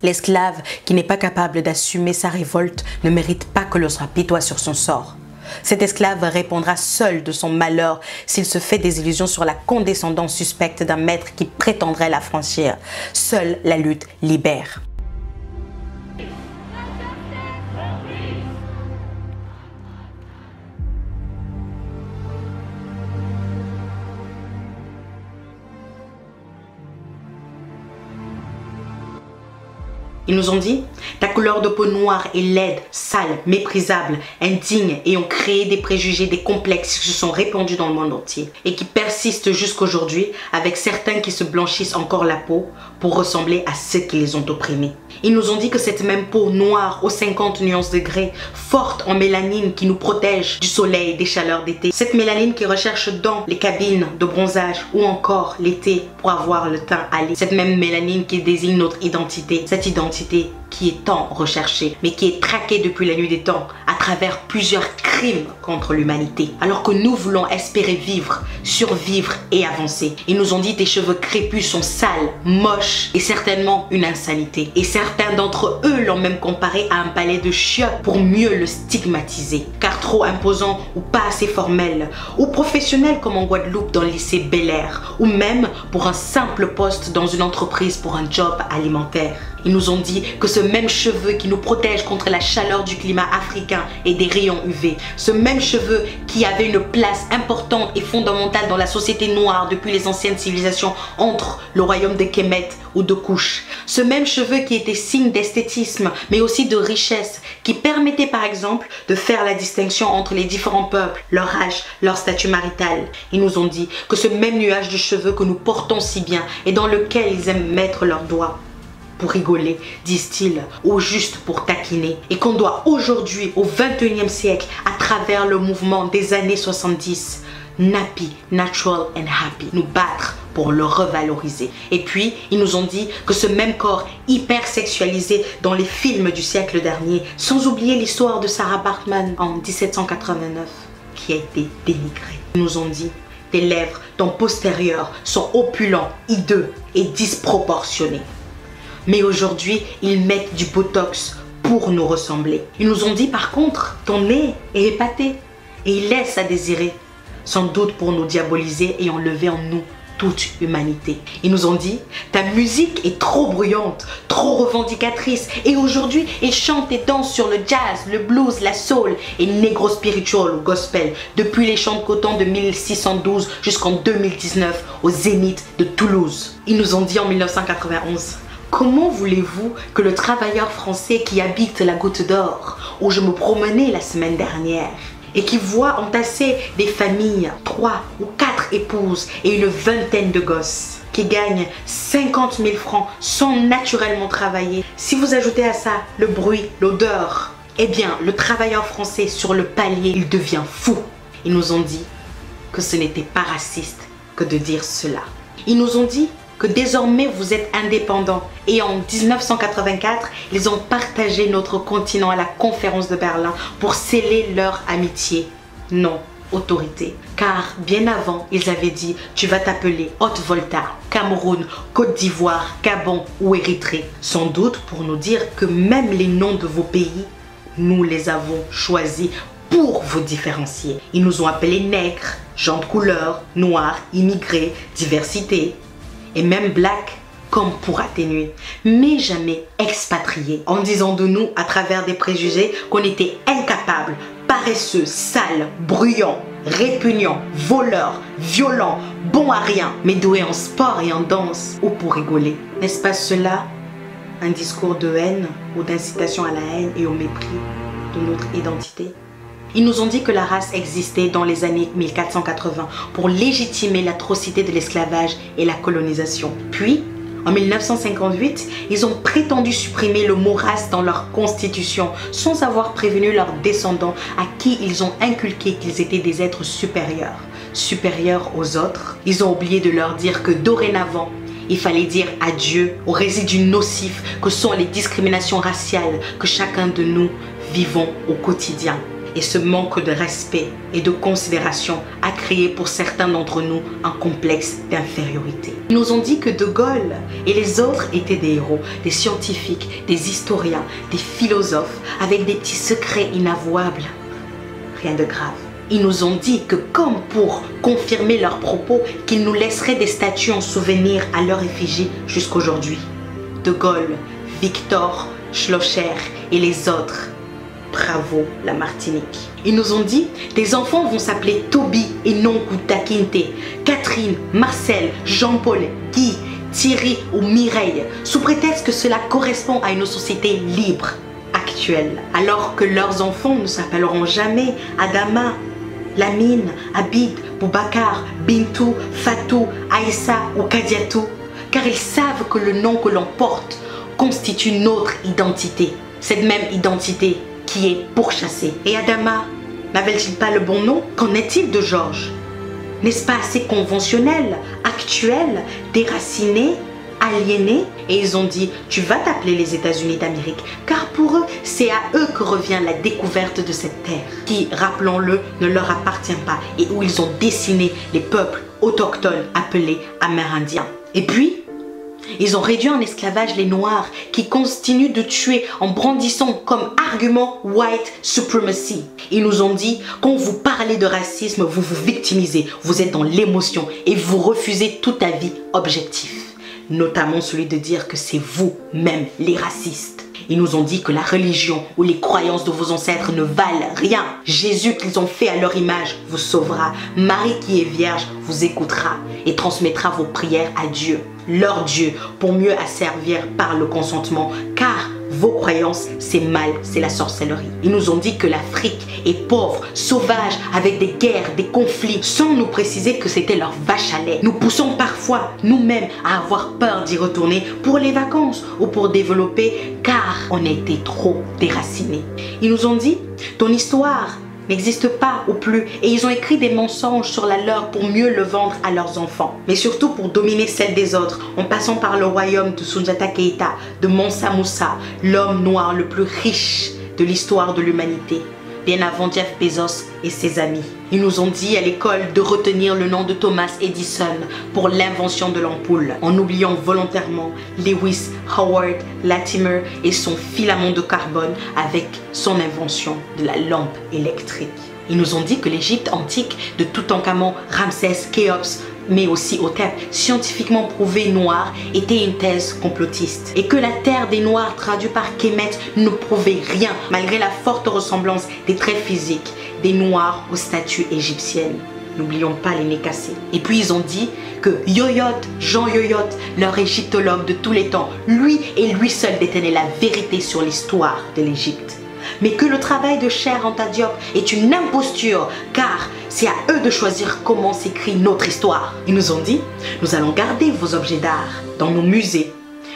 L'esclave qui n'est pas capable d'assumer sa révolte ne mérite pas que l'on s'apitoie sur son sort. Cet esclave répondra seul de son malheur s'il se fait des illusions sur la condescendance suspecte d'un maître qui prétendrait l'affranchir. Seule la lutte libère. Ils nous ont dit, ta couleur de peau noire est laide, sale, méprisable, indigne et ont créé des préjugés, des complexes qui se sont répandus dans le monde entier et qui persistent jusqu'aujourd'hui avec certains qui se blanchissent encore la peau pour ressembler à ceux qui les ont opprimés. Ils nous ont dit que cette même peau noire aux 50 nuances degrés, forte en mélanine qui nous protège du soleil et des chaleurs d'été, cette mélanine qui recherche dans les cabines de bronzage ou encore l'été pour avoir le teint hâlé, cette même mélanine qui désigne notre identité, cette identité qui est tant recherchée, mais qui est traquée depuis la nuit des temps à travers plusieurs crimes contre l'humanité. Alors que nous voulons espérer vivre, survivre et avancer. Ils nous ont dit tes cheveux crépus sont sales, moches et certainement une insanité. Et certains d'entre eux l'ont même comparé à un palais de chiottes pour mieux le stigmatiser. Car trop imposant ou pas assez formel, ou professionnel comme en Guadeloupe dans le lycée Bel Air, ou même pour un simple poste dans une entreprise pour un job alimentaire. Ils nous ont dit que ce même cheveu qui nous protège contre la chaleur du climat africain et des rayons UV, ce même cheveu qui avait une place importante et fondamentale dans la société noire depuis les anciennes civilisations entre le royaume de Kemet ou de Couche, ce même cheveu qui était signe d'esthétisme mais aussi de richesse, qui permettait par exemple de faire la distinction entre les différents peuples, leur âge, leur statut marital. Ils nous ont dit que ce même nuage de cheveux que nous portons si bien et dans lequel ils aiment mettre leurs doigts, pour rigoler, disent-ils, ou juste pour taquiner. Et qu'on doit aujourd'hui, au XXIe siècle, à travers le mouvement des années 70, Nappy, Natural and Happy, nous battre pour le revaloriser. Et puis, ils nous ont dit que ce même corps hyper sexualisé dans les films du siècle dernier, sans oublier l'histoire de Sarah Baartman en 1789, qui a été dénigrée. Ils nous ont dit tes lèvres, ton postérieur, sont opulents, hideux et disproportionnés. Mais aujourd'hui, ils mettent du botox pour nous ressembler. Ils nous ont dit par contre, ton nez est épaté et il laisse à désirer. Sans doute pour nous diaboliser et enlever en nous toute humanité. Ils nous ont dit, ta musique est trop bruyante, trop revendicatrice et aujourd'hui, ils chantent et dansent sur le jazz, le blues, la soul et negro spiritual ou gospel depuis les champs de coton de 1612 jusqu'en 2019 au Zénith de Toulouse. Ils nous ont dit en 1991, comment voulez-vous que le travailleur français qui habite la Goutte d'Or, où je me promenais la semaine dernière, et qui voit entasser des familles, 3 ou 4 épouses et une vingtaine de gosses, qui gagnent 50 000 francs sans naturellement travailler, si vous ajoutez à ça le bruit, l'odeur, eh bien le travailleur français sur le palier, il devient fou. Ils nous ont dit que ce n'était pas raciste que de dire cela. Ils nous ont dit que désormais vous êtes indépendants. Et en 1984, ils ont partagé notre continent à la conférence de Berlin pour sceller leur amitié. Non, autorité. Car bien avant, ils avaient dit tu vas t'appeler Haute-Volta, Cameroun, Côte d'Ivoire, Gabon ou Érythrée. Sans doute pour nous dire que même les noms de vos pays, nous les avons choisis pour vous différencier. Ils nous ont appelés nègres, gens de couleur, noirs, immigrés, diversité. Et même black comme pour atténuer, mais jamais expatriés, en disant de nous à travers des préjugés qu'on était incapables, paresseux, sales, bruyants, répugnants, voleurs, violents, bons à rien, mais doués en sport et en danse ou pour rigoler. N'est-ce pas cela un discours de haine ou d'incitation à la haine et au mépris de notre identité? Ils nous ont dit que la race existait dans les années 1480 pour légitimer l'atrocité de l'esclavage et la colonisation. Puis, en 1958, ils ont prétendu supprimer le mot race dans leur constitution sans avoir prévenu leurs descendants à qui ils ont inculqué qu'ils étaient des êtres supérieurs, supérieurs aux autres. Ils ont oublié de leur dire que dorénavant, il fallait dire adieu aux résidus nocifs que sont les discriminations raciales que chacun de nous vivons au quotidien. Et ce manque de respect et de considération a créé pour certains d'entre nous un complexe d'infériorité. Ils nous ont dit que De Gaulle et les autres étaient des héros, des scientifiques, des historiens, des philosophes avec des petits secrets inavouables. Rien de grave. Ils nous ont dit que comme pour confirmer leurs propos, qu'ils nous laisseraient des statues en souvenir à leur effigie jusqu'aujourd'hui. De Gaulle, Victor, Schlosser et les autres. Bravo la Martinique. Ils nous ont dit des enfants vont s'appeler Toby et Nonkou Takinte, Catherine, Marcel, Jean-Paul, Guy, Thierry ou Mireille, sous prétexte que cela correspond à une société libre, actuelle. Alors que leurs enfants ne s'appelleront jamais Adama, Lamine, Abid, Boubacar, Bintou, Fatou, Aïssa ou Kadiatou, car ils savent que le nom que l'on porte constitue notre identité. Cette même identité qui est pourchassée. Et Adama, n'avait-il pas le bon nom? Qu'en est-il de Georges? N'est-ce pas assez conventionnel, actuel, déraciné, aliéné? Et ils ont dit, tu vas t'appeler les États-Unis d'Amérique, car pour eux, c'est à eux que revient la découverte de cette terre, qui, rappelons-le, ne leur appartient pas, et où ils ont dessiné les peuples autochtones appelés Amérindiens. Et puis, ils ont réduit en esclavage les Noirs qui continuent de tuer en brandissant comme argument white supremacy. Ils nous ont dit, quand vous parlez de racisme, vous vous victimisez, vous êtes dans l'émotion et vous refusez tout avis objectif. Notamment celui de dire que c'est vous-même les racistes. Ils nous ont dit que la religion ou les croyances de vos ancêtres ne valent rien. Jésus qu'ils ont fait à leur image vous sauvera. Marie qui est vierge vous écoutera et transmettra vos prières à Dieu, leur Dieu, pour mieux asservir par le consentement, car vos croyances, c'est mal, c'est la sorcellerie. Ils nous ont dit que l'Afrique est pauvre, sauvage, avec des guerres, des conflits, sans nous préciser que c'était leur vache à lait. Nous poussons parfois nous-mêmes à avoir peur d'y retourner pour les vacances ou pour développer, car on a été trop déracinés. Ils nous ont dit, ton histoire n'existe pas ou plus, et ils ont écrit des mensonges sur la leur pour mieux le vendre à leurs enfants, mais surtout pour dominer celle des autres, en passant par le royaume de Soundiata Keita, de Mansa Moussa, l'homme noir le plus riche de l'histoire de l'humanité, bien avant Jeff Bezos et ses amis. Ils nous ont dit à l'école de retenir le nom de Thomas Edison pour l'invention de l'ampoule, en oubliant volontairement Lewis Howard Latimer et son filament de carbone avec son invention de la lampe électrique. Ils nous ont dit que l'Égypte antique de Toutankhamon, Ramsès, Khéops, mais aussi Hotep, scientifiquement prouvé noir, était une thèse complotiste. Et que la terre des Noirs, traduit par Kemet, ne prouvait rien, malgré la forte ressemblance des traits physiques des Noirs aux statues égyptiennes. N'oublions pas les nez cassés. Et puis ils ont dit que Yoyot, Jean Yoyot, leur égyptologue de tous les temps, lui et lui seul détenait la vérité sur l'histoire de l'Égypte. Mais que le travail de Cheikh Anta Diop est une imposture, car c'est à eux de choisir comment s'écrit notre histoire. Ils nous ont dit, nous allons garder vos objets d'art dans nos musées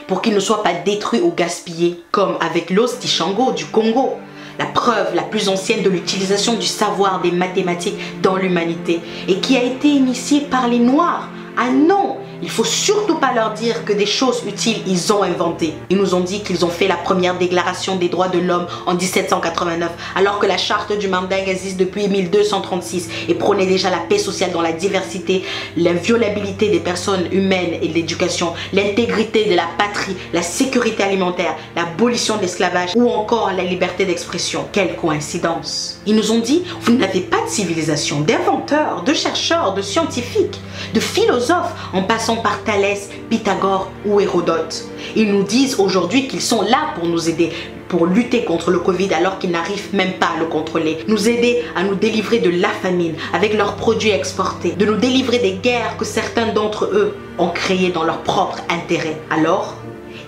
pour qu'ils ne soient pas détruits ou gaspillés, comme avec l'os Tishango du Congo, la preuve la plus ancienne de l'utilisation du savoir des mathématiques dans l'humanité et qui a été initiée par les Noirs. Ah non! Il faut surtout pas leur dire que des choses utiles ils ont inventées. Ils nous ont dit qu'ils ont fait la première déclaration des droits de l'homme en 1789, alors que la charte du Mandingue existe depuis 1236 et prônait déjà la paix sociale dans la diversité, l'inviolabilité des personnes humaines et de l'éducation, l'intégrité de la patrie, la sécurité alimentaire, l'abolition de l'esclavage ou encore la liberté d'expression. Quelle coïncidence! Ils nous ont dit, vous n'avez pas de civilisation, d'inventeurs, de chercheurs, de scientifiques, de philosophes, en passant par Thalès, Pythagore ou Hérodote. Ils nous disent aujourd'hui qu'ils sont là pour nous aider, pour lutter contre le Covid alors qu'ils n'arrivent même pas à le contrôler. Nous aider à nous délivrer de la famine avec leurs produits exportés, de nous délivrer des guerres que certains d'entre eux ont créées dans leur propre intérêt. Alors,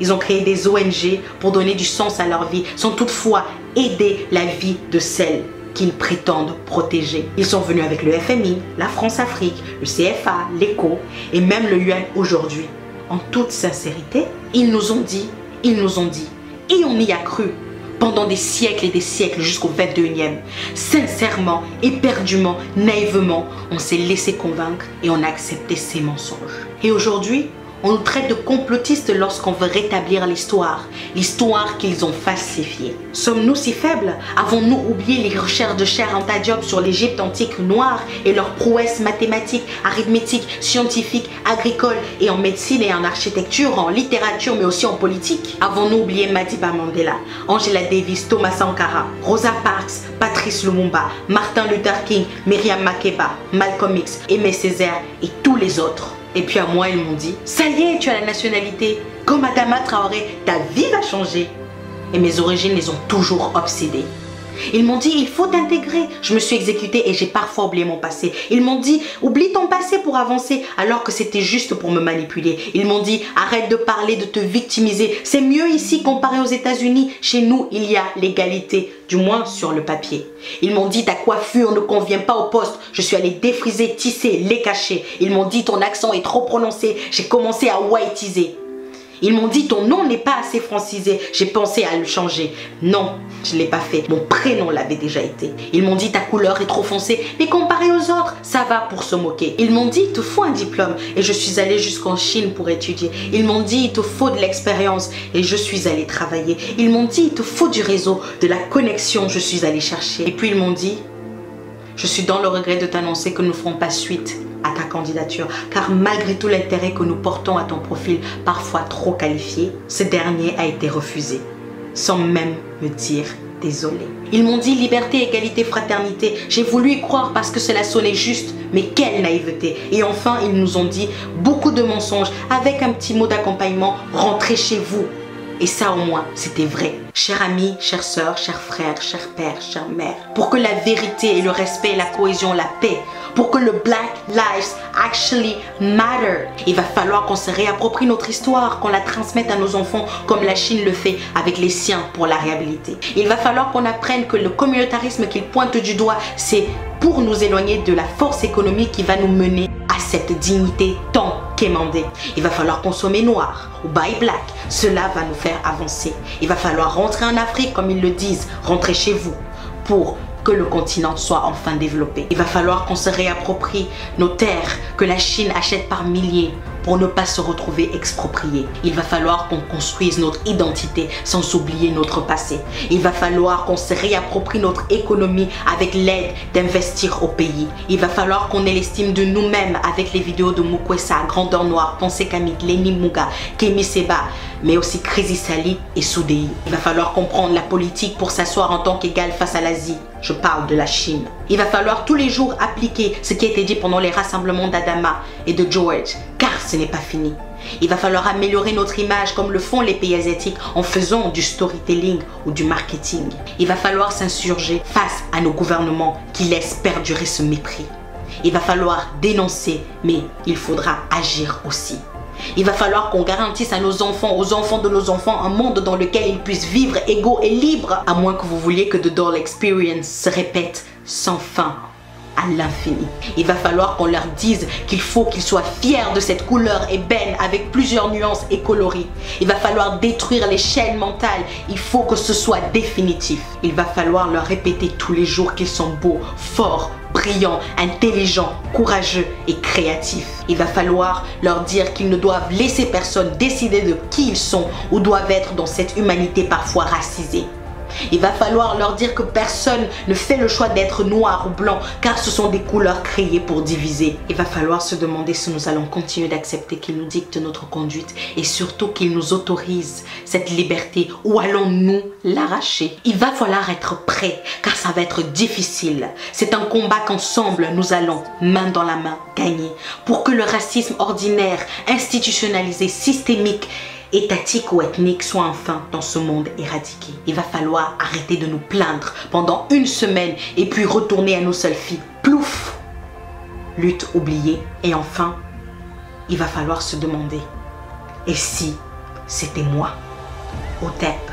ils ont créé des ONG pour donner du sens à leur vie, sans toutefois aider la vie de celles qu'ils prétendent protéger. Ils sont venus avec le FMI, la France-Afrique, le CFA, l'ECO et même le UN aujourd'hui. En toute sincérité, ils nous ont dit, et on y a cru pendant des siècles et des siècles jusqu'au 21e. Sincèrement, éperdument, naïvement, on s'est laissé convaincre et on a accepté ces mensonges. Et aujourd'hui, On nous traite de complotistes lorsqu'on veut rétablir l'histoire qu'ils ont falsifiée. Sommes-nous si faibles? Avons-nous oublié les recherches de Cheikh Anta Diop sur l'Égypte antique noire et leurs prouesses mathématiques, arithmétiques, scientifiques, agricoles et en médecine et en architecture, en littérature mais aussi en politique? Avons-nous oublié Madiba Mandela, Angela Davis, Thomas Sankara, Rosa Parks, Patrice Lumumba, Martin Luther King, Myriam Makeba, Malcolm X, Aimé Césaire et tous les autres? Et puis à moi, ils m'ont dit, ça y est, tu as la nationalité. Comme Adama Traoré, ta vie va changer. Et mes origines les ont toujours obsédées. Ils m'ont dit, il faut t'intégrer. Je me suis exécutée et j'ai parfois oublié mon passé. Ils m'ont dit, oublie ton passé pour avancer, alors que c'était juste pour me manipuler. Ils m'ont dit, arrête de parler, de te victimiser. C'est mieux ici comparé aux États-Unis. Chez nous, il y a l'égalité, du moins sur le papier. Ils m'ont dit, ta coiffure ne convient pas au poste. Je suis allée défriser, tisser, les cacher. Ils m'ont dit, ton accent est trop prononcé. J'ai commencé à whiteiser. Ils m'ont dit, ton nom n'est pas assez francisé. J'ai pensé à le changer. Non, je ne l'ai pas fait. Mon prénom l'avait déjà été. Ils m'ont dit, ta couleur est trop foncée. Mais comparé aux autres, ça va pour se moquer. Ils m'ont dit, il te faut un diplôme. Et je suis allée jusqu'en Chine pour étudier. Ils m'ont dit, il te faut de l'expérience. Et je suis allée travailler. Ils m'ont dit, il te faut du réseau, de la connexion. Je suis allée chercher. Et puis ils m'ont dit, je suis dans le regret de t'annoncer que nous ne ferons pas suite à ta candidature, car malgré tout l'intérêt que nous portons à ton profil, parfois trop qualifié, ce dernier a été refusé, sans même me dire désolé. Ils m'ont dit liberté, égalité, fraternité. J'ai voulu y croire parce que cela sonnait juste, mais quelle naïveté. Et enfin, ils nous ont dit beaucoup de mensonges, avec un petit mot d'accompagnement, rentrez chez vous. Et ça au moins, c'était vrai. Chers amis, chères sœurs, chers frères, chers pères, chères mères, pour que la vérité et le respect, la cohésion, la paix, pour que le Black Lives Actually Matter, il va falloir qu'on se réapproprie notre histoire, qu'on la transmette à nos enfants comme la Chine le fait avec les siens pour la réhabiliter. Il va falloir qu'on apprenne que le communautarisme qu'il pointe du doigt, c'est pour nous éloigner de la force économique qui va nous mener à cette dignité tant quémandée. Il va falloir consommer noir ou buy black. Cela va nous faire avancer. Il va falloir rentrer en Afrique comme ils le disent, rentrer chez vous pour que le continent soit enfin développé. Il va falloir qu'on se réapproprie nos terres que la Chine achète par milliers pour ne pas se retrouver expropriés. Il va falloir qu'on construise notre identité sans oublier notre passé. Il va falloir qu'on se réapproprie notre économie avec l'aide d'investir au pays. Il va falloir qu'on ait l'estime de nous-mêmes avec les vidéos de Mukwesa, Grandeur Noire, Pensée Kamit, Lenny Muga, Kemi Seba, mais aussi Crazy Sally et Soudei. Il va falloir comprendre la politique pour s'asseoir en tant qu'égal face à l'Asie. Je parle de la Chine. Il va falloir tous les jours appliquer ce qui a été dit pendant les rassemblements d'Adama et de George, car ce n'est pas fini. Il va falloir améliorer notre image comme le font les pays asiatiques en faisant du storytelling ou du marketing. Il va falloir s'insurger face à nos gouvernements qui laissent perdurer ce mépris. Il va falloir dénoncer, mais il faudra agir aussi. Il va falloir qu'on garantisse à nos enfants, aux enfants de nos enfants, un monde dans lequel ils puissent vivre égaux et libres. À moins que vous vouliez que The Doll Experience se répète sans fin à l'infini. Il va falloir qu'on leur dise qu'il faut qu'ils soient fiers de cette couleur ébène avec plusieurs nuances et coloris. Il va falloir détruire les chaînes mentales. Il faut que ce soit définitif. Il va falloir leur répéter tous les jours qu'ils sont beaux, forts, brillants, intelligents, courageux et créatifs. Il va falloir leur dire qu'ils ne doivent laisser personne décider de qui ils sont ou doivent être dans cette humanité parfois racisée. Il va falloir leur dire que personne ne fait le choix d'être noir ou blanc car ce sont des couleurs créées pour diviser. Il va falloir se demander si nous allons continuer d'accepter qu'ils nous dictent notre conduite et surtout qu'ils nous autorisent cette liberté ou allons-nous l'arracher. Il va falloir être prêt car ça va être difficile. C'est un combat qu'ensemble nous allons main dans la main gagner pour que le racisme ordinaire, institutionnalisé, systémique, étatique ou ethnique soit enfin dans ce monde éradiqué. Il va falloir arrêter de nous plaindre pendant une semaine et puis retourner à nos seules filles. Plouf! Lutte oubliée. Et enfin, il va falloir se demander, et si c'était moi? Au tête.